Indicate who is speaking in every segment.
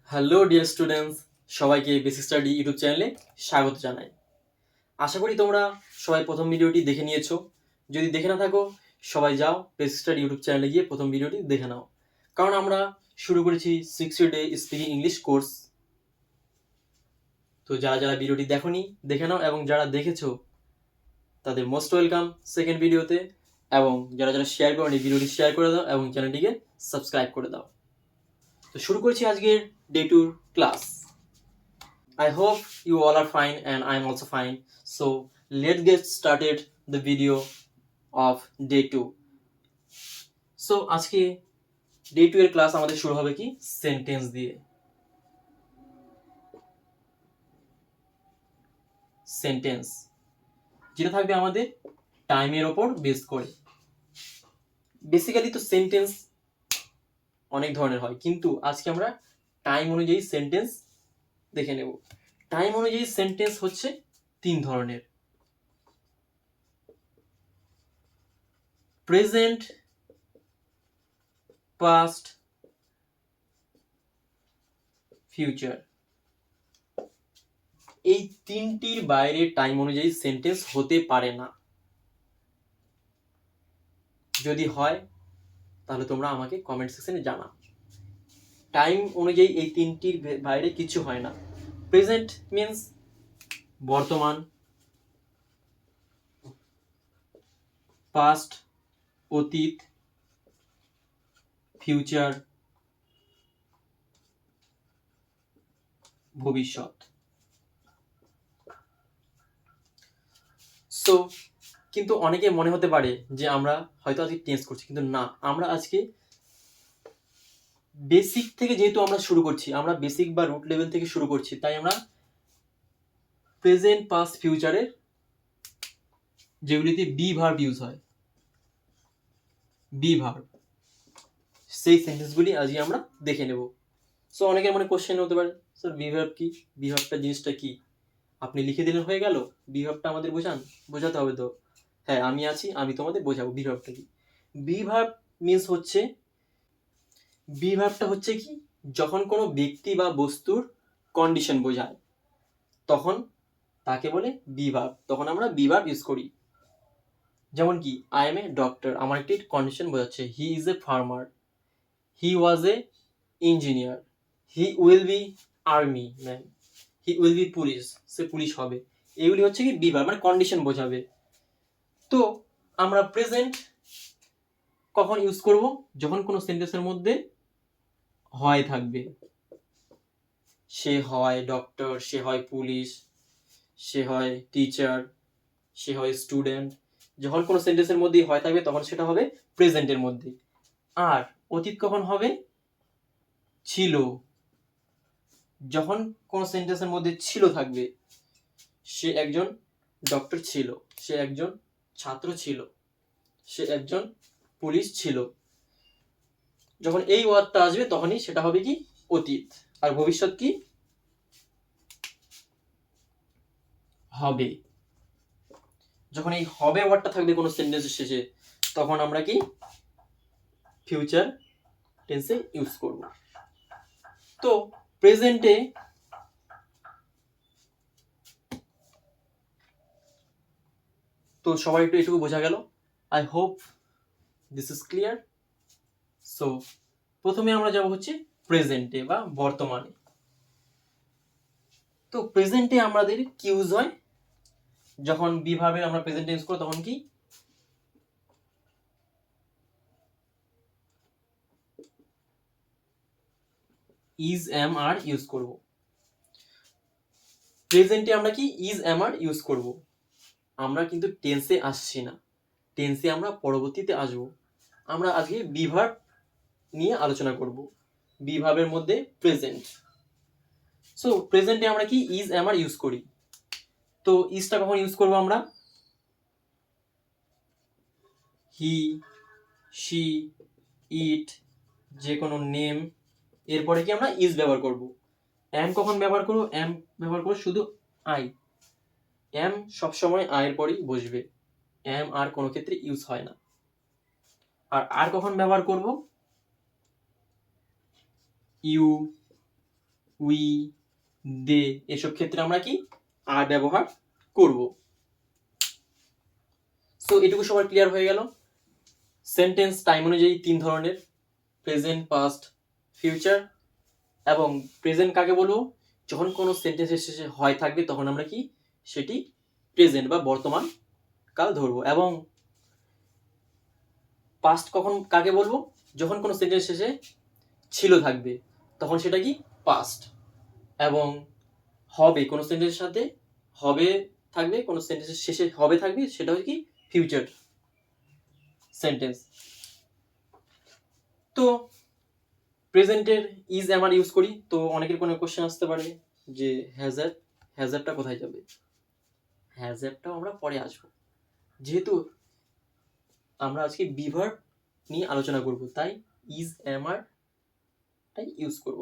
Speaker 1: Hello dear students, সবাইকে basic study YouTube চ্যানেলে স্বাগত জানাই। আশা করি তোমরা সবাই প্রথম ভিডিওটি দেখে নিয়েছো। যদি দেখে না থাকো, সবাই যাও বেসিক স্টাডি ইউটিউব চ্যানেলে গিয়ে প্রথম ভিডিওটি দেখে নাও, কারণ আমরা শুরু করেছি 60 ডে স্পিকিং ইংলিশ কোর্স। তো যারা যারা ভিডিওটি দেখোনি দেখে নাও, এবং যারা দেখেছো তাদের মোস্ট ওয়েলকাম সেকেন্ড ভিডিওতে, এবং যারা যারা শেয়ার করোনি ভিডিওটি শেয়ার করে দাও এবং চ্যানেলটিকে সাবস্ক্রাইব করে দাও। তো শুরু করছি আজকের day 2 class. I hope you all are fine and I'm also fine. So let's get started the video of day 2. So আজকে day 2 এর ক্লাস আমাদের শুরু হবে কি সেন্টেন্স দিয়ে। সেন্টেন্স যেটা থাকবে আমাদের টাইমের ওপর বেস করে। বেসিক্যালি তো সেন্টেন্স অনেক ধরনের হয়, কিন্তু আজকে আমরা টাইম অনুযায়ী সেন্টেন্স দেখে নেব। টাইম অনুযায়ী সেন্টেন্স হচ্ছে 3 ধরনের: প্রেজেন্ট, পাস্ট, ফিউচার। এই তিনটির বাইরে টাইম অনুযায়ী সেন্টেন্স হতে পারে না। যদি হয় তাহলে তোমরা আমাকে কমেন্ট সেকশনে জানাও। টাইম অনুযায়ী এই তিনটির বাইরে কিছু হয় না। প্রেজেন্ট মিন্স বর্তমান, পাস্ট অতীত, ফিউচার ভবিষ্যৎ। সো কিন্তু অনেকে মনে হতে পারে যে আমরা হয়তো আজকে টেন্স করছি, কিন্তু না, আমরা আজকে বেসিক থেকে যেহেতু আমরা শুরু করছি, আমরা বেসিক বা রুট লেভেল থেকে শুরু করছি, তাই আমরা প্রেজেন্ট, পাস্ট, ফিউচারের যেগুলিতে বি ভার্ব ইউজ হয়, বি ভার্ব, সেই সেন্টেন্সগুলি আজকে আমরা দেখে নেব। সো অনেকের মনে কোশ্চেন হতে পারে, স্যার বি ভার্ব কি, বি ভার্বটা জিনিসটা কি? আপনি লিখে দিলেন হয়ে গেল? বি ভার্বটা আমাদের বোঝাতে হবে তো। হ্যাঁ, আমি আছি, আমি তোমাদের বোঝাবো বি ভার্বটা কি। বি ভার্ব মিন্স হচ্ছে, বি ভার্বটা হচ্ছে কি, যখন কোনো ব্যক্তি বা বস্তুর কন্ডিশন বোঝায় তখন তাকে বলে বি ভার্ব, তখন আমরা বি ভার্ব ইউজ করি। যেমন কি, আই এম এ ডক্টর, আমার একটি কন্ডিশন বোঝাচ্ছে। He is a farmer, he was A engineer, he will be army man, he will be police, say police হবে। এগুলি হচ্ছে কি বি ভার্ব, মানে কন্ডিশন বোঝাবে। তো আমরা প্রেজেন্ট কখন ইউজ করব? যখন কোনো সেন্টেন্সের মধ্যে হয় থাকবে। সে হয় ডক্টর, সে হয় পুলিশ, সে হয় টিচার, সে হয় স্টুডেন্ট। যখন কোনো সেন্টেন্সের মধ্যে হয় থাকবে তখন সেটা হবে প্রেজেন্টের মধ্যে। আর অতীত কখন হবে? ছিল। যখন কোনো সেন্টেন্সের মধ্যে ছিল থাকবে, সে একজন ডক্টর ছিল, সে একজন ছাত্র ছিল, সে একজন পুলিশ ছিল, যখন এই ওয়ার্ডটা আসবে তখনই সেটা হবে কি অতীত। আর ভবিষ্যৎ কি হবে। যখন এই হবে ওয়ার্ডটা থাকবে কোনো সেন্টেন্সের শেষে, তখন আমরা কি ফিউচার টেন্সে ইউজ করব। তো প্রেজেন্টে তো সবাই একটু এটুকু বোঝা গেল। I hope this is clear. So প্রথমে আমরা যাব হচ্ছে প্রেজেন্টে বা বর্তমানে। তো প্রেজেন্টে আমাদের কি ইউজ হয়? যখন বি ভার্বের আমরা প্রেজেন্ট ইউজ করি তখন কি ইজ এম আর ইউজ করব। প্রেজেন্টে আমরা কি ইজ এম আর ইউজ করব। আমরা কিন্তু টেন্সে আসছি না, টেন্সে আমরা পরবর্তীতে আসব। আমরা আজকে বি ভার্ব নিয়ে আলোচনা করব, বি ভার্বের মধ্যে প্রেজেন্ট। সো প্রেজেন্টে আমরা কি ইজ এম আর ইউজ করি। তো ইজটা কখন ইউজ করব আমরা? হি, শি, ইট, যে কোনো নেম, এরপরে কি আমরা ইজ ব্যবহার করব। এম কখন ব্যবহার করব? এম ব্যবহার করব শুধু আই। এম সবসময় আয়ের পরেই বসবে, এম আর কোনো ক্ষেত্রে ইউজ হয় না। আর কখন ব্যবহার করব? ইউ, উই, দে এসব ক্ষেত্রে আমরা কি আর ব্যবহার করব। সো এটুকু সবার ক্লিয়ার হয়ে গেল। সেন্টেন্স টাইম অনুযায়ী 3 ধরনের, প্রেজেন্ট, পাস্ট, ফিউচার। এবং প্রেজেন্ট কাকে বলবো? যখন কোনো সেন্টেন্সের শেষে হয় থাকবে তখন আমরা কি সেটি প্রেজেন্ট বা বর্তমান কাল ধরবো। এবং পাস্ট কখন কাকে বলবো? যখন কোনো সেন্টেন্স শেষে ছিল থাকবে তখন সেটা কি পাস্ট। এবং হবে কোনো সেন্টেন্সের সাথে হবে থাকবে, কোনো সেন্টেন্সের শেষে হবে থাকবে, সেটা হচ্ছে কি ফিউচার সেন্টেন্স। তো প্রেজেন্টের ইজ আমরা ইউজ করি। তো অনেকের কোনো কোশ্চেন আসতে পারে যে হ্যাজারটা কোথায় যাবে? হ্যাজারটাও আমরা পরে আসবো, যেহেতু আমরা আজকে বিভার্ব নিয়ে আলোচনা করব তাই ইজ এমআর টাই ইউজ করব।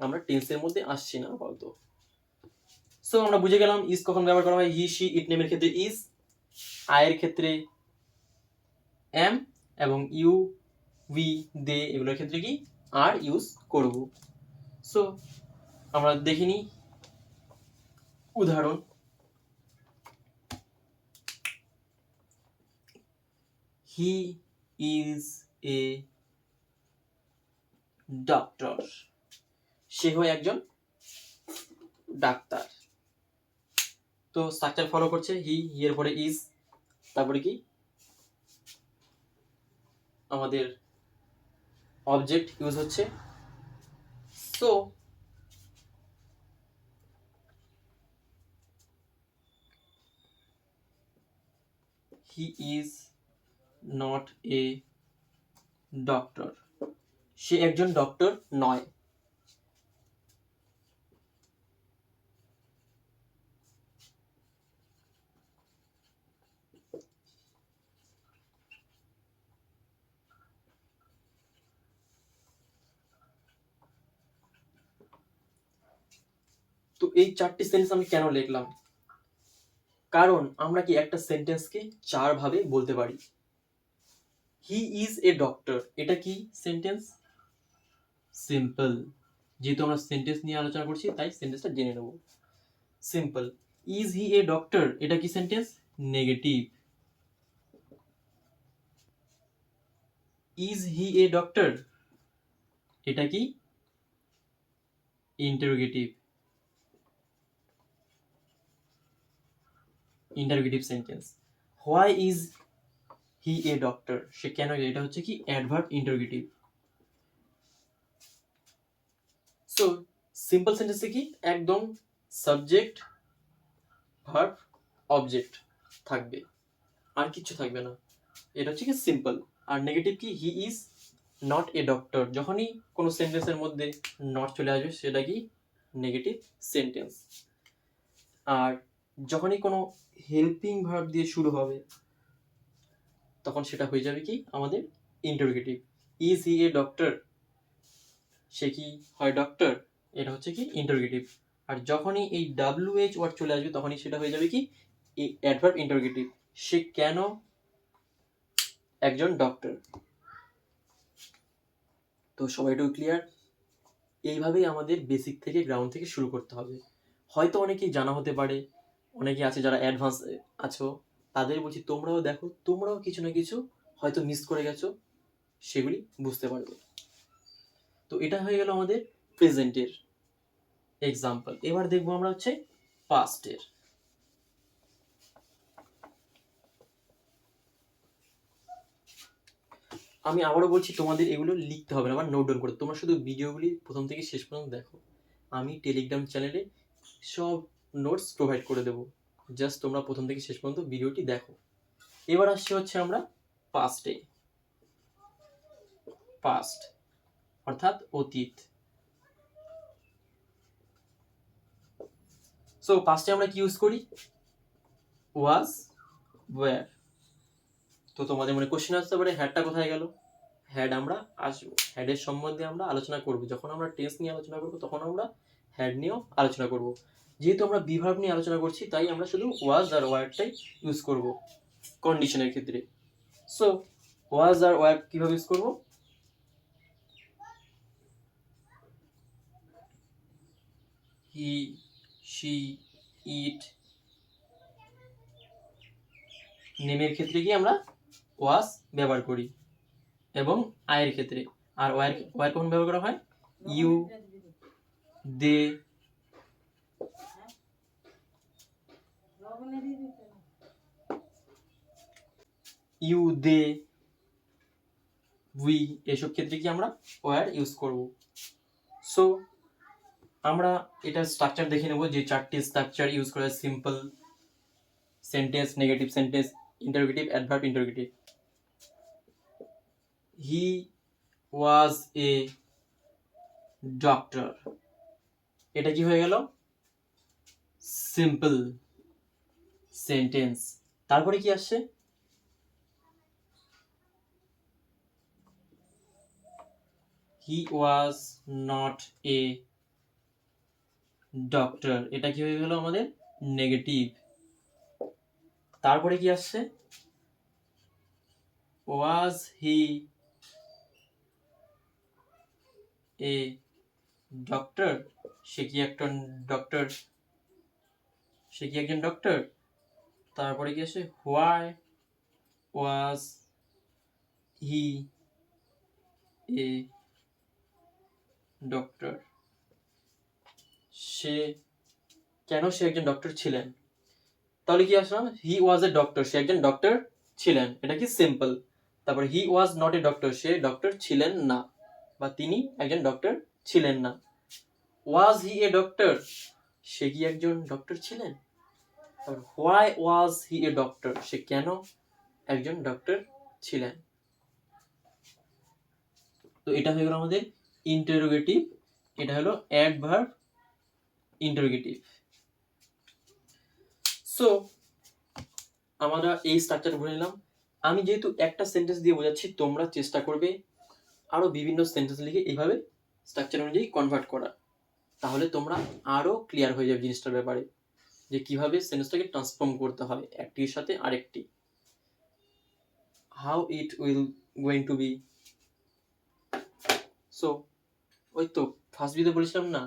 Speaker 1: আমরা টেন্সের মধ্যে আসছি না আপাতত। সো আমরা বুঝে গেলাম ইজ কখন ব্যবহার করা হয়। হি, শি, ইট নেমের ক্ষেত্রে ইজ, আয়ের ক্ষেত্রে এম, এবং ইউ, উই, দে এগুলোর ক্ষেত্রে কি আর ইউজ করব। সো আমরা দেখিনি উদাহরণ। হি ইজ এ ডক্টর, সে হয় একজন ডাক্তার। তো স্ট্রাকচার ফলো করছে, হি, এর পরে ইজ, তারপরে কি আমাদের অবজেক্ট ইউজ হচ্ছে। So he is not a doctor, সে একজন ডক্টর নয়। তো এই 4টি সেন্টেন্স আমি কেন লিখলাম? কারণ আমরা কি একটা সেন্টেন্সকে 4 ভাবে বলতে পারি। হি ইজ এ ডক্টর, এটা কি সেন্টেন্স? সিম্পল। যেহেতু আমরা সেন্টেন্স নিয়ে আলোচনা করছি তাই সেন্টেন্সটা জেনে নেব। Simple. Is he a doctor, এটা কি sentence? Negative. Is he a doctor, এটা কি? Interrogative. Interrogative sentence. Why is he a doctor, সে কেন, এটা হচ্ছে কি অ্যাডভার্ব ইন্টারোগেটিভ। সো সিম্পল সেন্টেন্সে কি একদম সাবজেক্ট, ভার্ব, অবজেক্ট থাকবে, আর কিছু থাকবে না। এটা হচ্ছে কি সিম্পল। আর নেগেটিভ কি? হি ইজ নট এ ডক্টর, যখনই কোনো সেন্টেন্সের মধ্যে নট চলে আসবে সেটা কি নেগেটিভ সেন্টেন্স। আর যখনই কোনো হেল্পিং ভার্ব দিয়ে শুরু হবে তখন সেটা হয়ে যাবে কি আমাদের interrogative. Is he a doctor, সে কি হয় ডক্টর, এটা হচ্ছে কি ইন্টারোগেটিভ। আর যখনই এই WH ওয়ার্ড চলে আসবে তখনই সেটা হয়ে যাবে কি অ্যাডভার্ব ইন্টারোগেটিভ। সে কেন একজন ডক্টর। তো সবাইটাও ক্লিয়ার? এইভাবেই আমাদের বেসিক থেকে গ্রাউন্ড থেকে শুরু করতে হবে। হয়তো অনেকেই জানা হতে পারে, অনেকে আছে যারা অ্যাডভান্স আছো, তাদের বলছি তোমরাও দেখো, তোমরাও কিছু না কিছু হয়তো মিস করে গেছো, সেগুলি বুঝতে পারবে। তো এটা হয়ে গেল আমাদের প্রেজেন্টের এক্সাম্পল। এবার দেখবো আমরা হচ্ছে পাস্টের। আমি আবারও বলছি তোমাদের এগুলো লিখতে হবে না বা নোট ডাউন করতে, তোমরা শুধু ভিডিওগুলি প্রথম থেকে শেষ পর্যন্ত দেখো। আমি টেলিগ্রাম চ্যানেলে সব নোটস প্রোভাইড করে দেবো, জাস্ট তোমরা প্রথম থেকে শেষ পর্যন্ত ভিডিওটি দেখো। এবার আসছে হচ্ছে আমরা পাস্টে। পাস্ট অর্থাৎ অতীত। সো পাস্টে আমরা কি ইউজ করি? ওয়াজ, ওয়্যার। তো তোমাদের মনে কোশ্চেন আসতে পারে হ্যাডটা কোথায় গেল? হ্যাড আমরা আসবো, হ্যাডের সম্বন্ধে আমরা আলোচনা করব। যখন আমরা টেন্স নিয়ে আলোচনা করব তখন আমরা হ্যাড নিয়েও আলোচনা করব। যেহেতু আমরা বিভার্ব নিয়ে আলোচনা করছি তাই আমরা শুধু ওয়াজ আর ওয়্যারটাই ইউজ করব কন্ডিশনের ক্ষেত্রে। সো ওয়াজ আর ওয়্যার কিভাবে ইউজ করব? হি, শি, ইট। নেমের ক্ষেত্রে কি আমরা ওয়াজ ব্যবহার করি, এবং আয়ের ক্ষেত্রে। আর ওয়ার কখন ব্যবহার করা হয়? You, they, you, they, we, এসব ক্ষেত্রে কি আমরা ওয়ার ইউজ করব। সো আমরা এটা স্ট্রাকচার দেখে নেব, যে চারটি স্ট্রাকচার ইউজ করা হয়: simple sentence, negative sentence, interrogative, adverb, interrogative. হি ওয়াজ এ ডক্টর, এটা কি হয়ে গেল? Simple sentence. তারপরে কি আসছে? হি ওয়াজ নট এ ডক্টর, এটা কি হয়ে গেল আমাদের? নেগেটিভ। তারপরে কি আসছে? ওয়াজ হি এ ডক্টর, সে কি একজন ডক্টর? সে কি একজন ডক্টর? তারপরে কি আসে? Why was he a doctor, সে কেন সে একজন ডক্টর ছিলেন? তাহলে কি আসলাম? হি ওয়াজ এ ডক্টর, সে একজন ডক্টর ছিলেন, এটা কি সিম্পল। তারপরে he was not a doctor, সে ডক্টর ছিলেন না, বা তিনি একজন ডক্টর ছিলেন না। ওয়াজ হি এ ডক্টর, সে কি একজন ডক্টর ছিলেন? Why was he a doctor, সে কেন একজন ডক্টর ছিলেন? তো এটা হয়ে গেল আমাদের ইন্টারোগেটিভ, এটা হলো অ্যাডভার্ব ইন্টারোগেটিভ। সো আমরা এই স্ট্রাকচার পড়ে নিলাম। আমি যেহেতু একটা সেন্টেন্স দিয়ে বোঝাচ্ছি, তোমরা চেষ্টা করবে আরো বিভিন্ন সেন্টেন্স লিখে এইভাবে স্ট্রাকচার অনুযায়ী কনভার্ট করা, তাহলে তোমরা আরো ক্লিয়ার হয়ে যাবে জিনিসটার ব্যাপারে, যে কিভাবে সেন্টেন্সটাকে ট্রান্সফর্ম করতে হবে একটির সাথে আরেকটি। How it will going to be. So ওই তো ফার্স্ট ভিডিও বলেছিলাম না,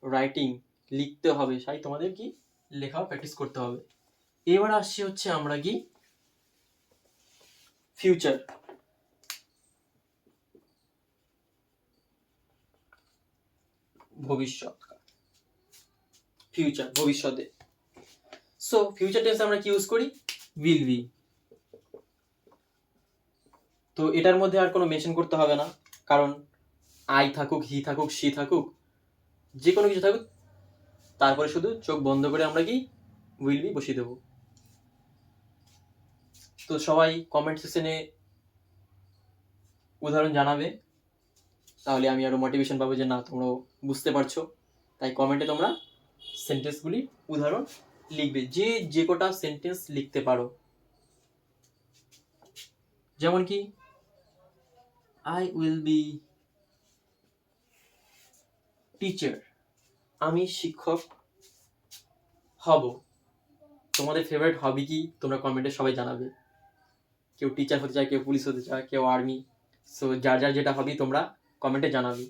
Speaker 1: রাইটিং লিখতে হবে, তাই তোমাদের কি লেখাও প্র্যাকটিস করতে হবে। এবার আসছি হচ্ছে আমরা কি ফিউচার। ভবিষ্যৎ, ফিউচার, ভবিষ্যতে। সো ফিউচার টেন্স আমরা কি ইউজ করি? Will be. তো এটার মধ্যে আর কোনো মেনশন করতে হবে না, কারণ আই থাকুক, হি থাকুক, সি থাকুক, যে কোনো কিছু থাকুক, তারপরে শুধু চোখ বন্ধ করে আমরা কি উইল বি বসিয়ে দেবো। তো সবাই কমেন্ট সেকশনে উদাহরণ জানাবে, তাহলে আমি আরো মোটিভেশন পাবো যে না তোমরা বুঝতে পারছো। তাই কমেন্টে তোমরা সেন্টেন্সগুলি উদাহরণ লিখবে, যে যে কটা সেন্টেন্স লিখতে পারো। যেমন কি আই উইল বি টিচার, আমি শিক্ষক হব। তোমাদের ফেভারিট হবি কি তোমরা কমেন্টে সবাই জানাবে। কেউ টিচার হতে চায়, কেউ পুলিশ হতে চায়, কেউ আর্মি। সো যার যার যেটা হবি তোমরা কমেন্টে জানাবে।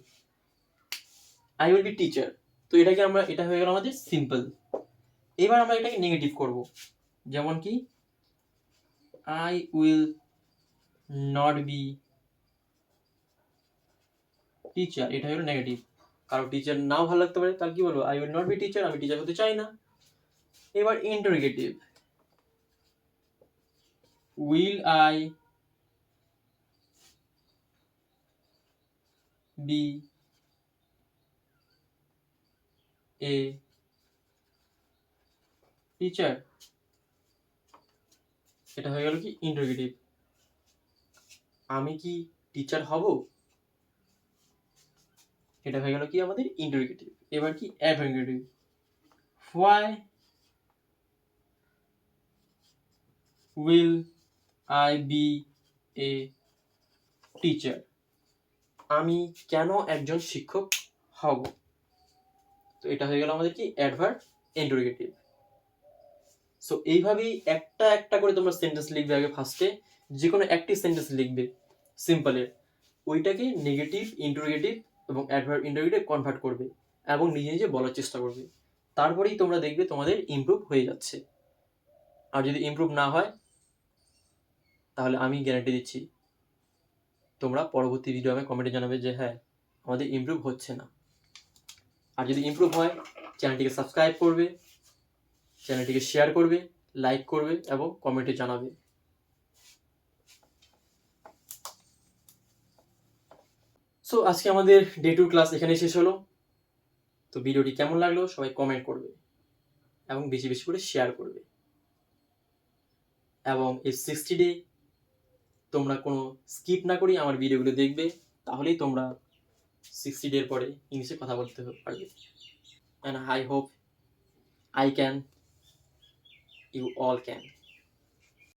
Speaker 1: আই উইল বি টিচার, তো এটাকে আমরা, এটা হয়ে গেল আমাদের সিম্পল। এবার আমরা এটাকে নেগেটিভ করব। যেমন কি I will not be teacher, এটা হলো নেগেটিভ। কারো টিচার নাও ভালো লাগতে পারে, তাহলে কি বলবো? I will not be teacher, আমি টিচার হতে চাই না। এবার interrogative, will I be a teacher, এটা হয়ে গেল কি ইন্টারোগেটিভ। আমি কি টিচার হব, এটা হয়ে গেল কি আমাদের ইন্টারোগেটিভ। এবার কি অ্যাডভার্বিয়েটিভ, why will I be a teacher, আমি কেন একজন শিক্ষক হব। তো এটা হয়ে গেল আমাদের কি অ্যাডভার্ব ইন্টারোগেটিভ। সো এইভাবেই একটা একটা করে তোমরা সেন্টেন্স লিখবে। আগে ফার্স্টে যে কোনো একটি সেন্টেন্স লিখবে সিম্পলের, ওইটাকে নেগেটিভ, ইন্টারোগেটিভ এবং অ্যাডভার্ব ইন্টারোগেটিভ কনভার্ট করবে। এবং নিজে নিজে বলার চেষ্টা করবে, তারপরেই তোমরা দেখবে তোমাদের ইমপ্রুভ হয়ে যাচ্ছে। আর যদি ইমপ্রুভ না হয় তাহলে আমি গ্যারান্টি দিচ্ছি তোমরা পরবর্তী ভিডিও আমায় কমেন্টে জানাবে যে হ্যাঁ আমাদের ইমপ্রুভ হচ্ছে না। আর যদি ইমপ্রুভ হয় চ্যানেলটিকে সাবস্ক্রাইব করবে, চ্যানেলটিকে শেয়ার করবে, লাইক করবে এবং কমেন্টে জানাবে। সো আজকে আমাদের ডে 2 ক্লাস এখানেই শেষ হলো। তো ভিডিওটি কেমন লাগলো সবাই কমেন্ট করবে এবং বেশি বেশি করে শেয়ার করবে। এবং এই 60 ডে তোমরা কোনো স্কিপ না করেই আমার ভিডিওগুলো দেখবে, তাহলেই তোমরা 60 ডের পরে ইংলিশে কথা বলতে পারবে। And I hope I can, you all can.